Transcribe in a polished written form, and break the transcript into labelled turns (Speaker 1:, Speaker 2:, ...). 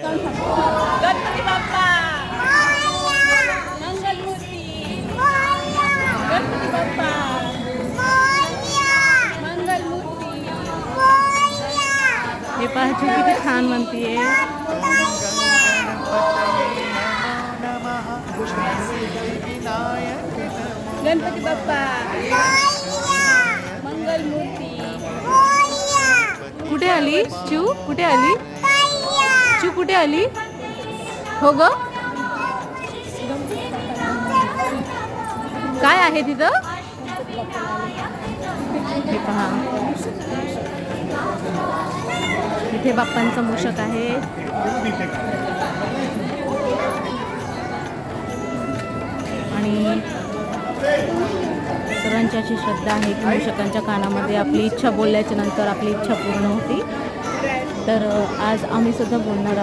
Speaker 1: गणपती बाप्पा मंगलमूर्ती गणपती बाप्पा मंगलमूर्ती. हे पहा चिऊ किती छान म्हणतीये. गणपती बाप्पा मंगलमूर्ती. कुठे आली चिऊ? कुठे आली चिऊ? कुठे आली हो ग? काय आहे तिथं? हे पहा इथे बाप्पांचं मूषक आहे. आणि सर्वांची अशी श्रद्धा आहे की मूषकांच्या कानामध्ये आपली इच्छा बोलल्याच्या नंतर आपली इच्छा पूर्ण होती. तर आज आम्ही सुद्धा बोलणार आहोत.